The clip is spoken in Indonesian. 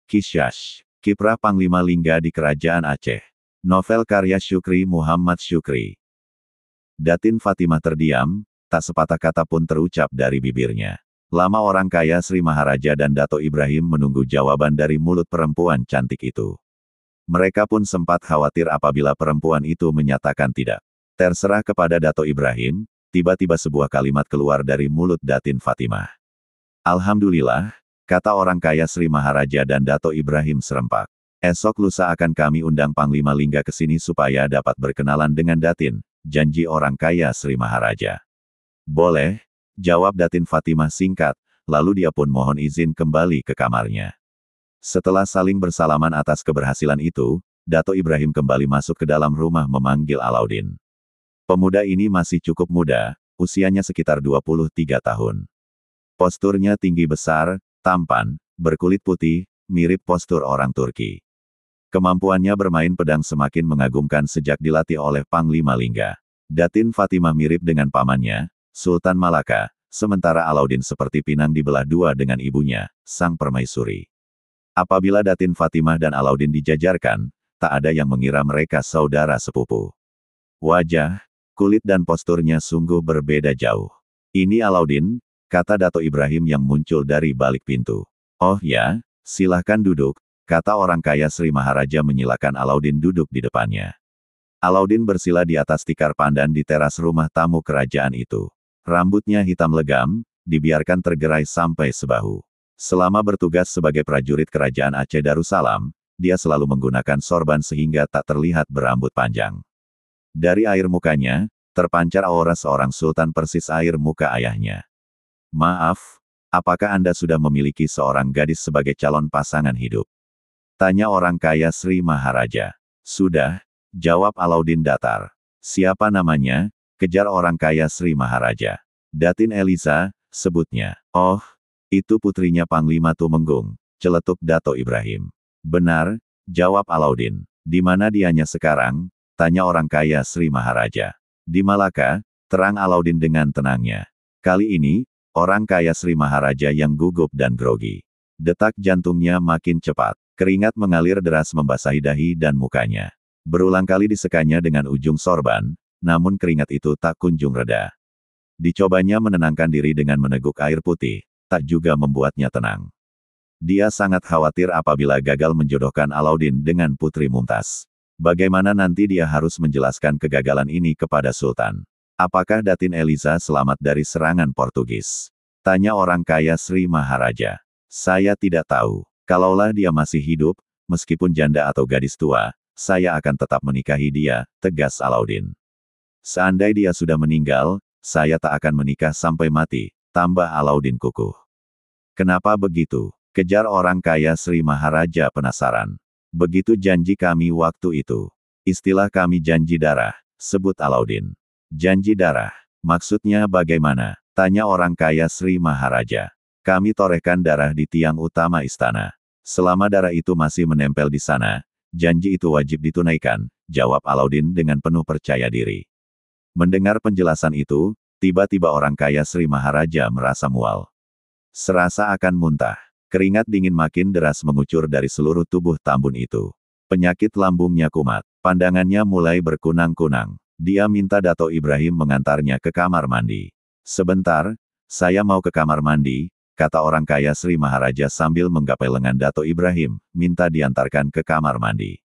Kisyash, Kiprah Panglima Lingga di Kerajaan Aceh. Novel karya Syukri Muhammad Syukri. Datin Fatimah terdiam, tak sepatah kata pun terucap dari bibirnya. Lama orang kaya Sri Maharaja dan Dato Ibrahim menunggu jawaban dari mulut perempuan cantik itu. Mereka pun sempat khawatir apabila perempuan itu menyatakan tidak. Terserah kepada Dato Ibrahim, tiba-tiba sebuah kalimat keluar dari mulut Datin Fatimah. Alhamdulillah, kata orang kaya Sri Maharaja dan Dato Ibrahim serempak. Esok lusa akan kami undang Panglima Lingga ke sini supaya dapat berkenalan dengan Datin, janji orang kaya Sri Maharaja. Boleh, jawab Datin Fatimah singkat, lalu dia pun mohon izin kembali ke kamarnya. Setelah saling bersalaman atas keberhasilan itu, Dato Ibrahim kembali masuk ke dalam rumah memanggil Alauddin. Pemuda ini masih cukup muda, usianya sekitar 23 tahun. Posturnya tinggi besar, tampan, berkulit putih, mirip postur orang Turki. Kemampuannya bermain pedang semakin mengagumkan sejak dilatih oleh Panglima Lingga. Datin Fatimah mirip dengan pamannya, Sultan Malaka, sementara Alauddin seperti pinang dibelah dua dengan ibunya, Sang Permaisuri. Apabila Datin Fatimah dan Alauddin dijajarkan, tak ada yang mengira mereka saudara sepupu. Wajah, kulit dan posturnya sungguh berbeda jauh. Ini Alauddin, kata Dato Ibrahim yang muncul dari balik pintu. Oh ya, silahkan duduk, kata orang kaya Sri Maharaja menyilakan Alauddin duduk di depannya. Alauddin bersila di atas tikar pandan di teras rumah tamu kerajaan itu. Rambutnya hitam legam, dibiarkan tergerai sampai sebahu. Selama bertugas sebagai prajurit kerajaan Aceh Darussalam, dia selalu menggunakan sorban sehingga tak terlihat berambut panjang. Dari air mukanya, terpancar aura seorang sultan persis air muka ayahnya. Maaf, apakah Anda sudah memiliki seorang gadis sebagai calon pasangan hidup? Tanya orang kaya Sri Maharaja. Sudah, jawab Alauddin datar. Siapa namanya? Kejar orang kaya Sri Maharaja. Datin Eliza, sebutnya. Oh, itu putrinya Panglima Tumenggung, celetuk Dato Ibrahim. Benar, jawab Alauddin. Di mana dianya sekarang? Tanya orang kaya Sri Maharaja. Di Malaka, terang Alauddin dengan tenangnya. Kali ini, orang kaya Sri Maharaja yang gugup dan grogi. Detak jantungnya makin cepat. Keringat mengalir deras membasahi dahi dan mukanya. Berulang kali disekanya dengan ujung sorban, namun keringat itu tak kunjung reda. Dicobanya menenangkan diri dengan meneguk air putih, tak juga membuatnya tenang. Dia sangat khawatir apabila gagal menjodohkan Alauddin dengan Putri Mumtaz. Bagaimana nanti dia harus menjelaskan kegagalan ini kepada Sultan? Apakah Datin Eliza selamat dari serangan Portugis? Tanya orang kaya Sri Maharaja. Saya tidak tahu. Kalaulah dia masih hidup, meskipun janda atau gadis tua, saya akan tetap menikahi dia, tegas Alauddin. Seandai dia sudah meninggal, saya tak akan menikah sampai mati, tambah Alauddin kukuh. Kenapa begitu? Kejar orang kaya Sri Maharaja penasaran. Begitu janji kami waktu itu. Istilah kami janji darah, sebut Alauddin. Janji darah, maksudnya bagaimana? Tanya orang kaya Sri Maharaja. Kami torehkan darah di tiang utama istana. Selama darah itu masih menempel di sana, janji itu wajib ditunaikan, jawab Alauddin dengan penuh percaya diri. Mendengar penjelasan itu, tiba-tiba orang kaya Sri Maharaja merasa mual. Serasa akan muntah. Keringat dingin makin deras mengucur dari seluruh tubuh Tambun itu. Penyakit lambungnya kumat. Pandangannya mulai berkunang-kunang. Dia minta Dato Ibrahim mengantarnya ke kamar mandi. Sebentar, saya mau ke kamar mandi, kata orang kaya Sri Maharaja sambil menggapai lengan Dato Ibrahim, minta diantarkan ke kamar mandi.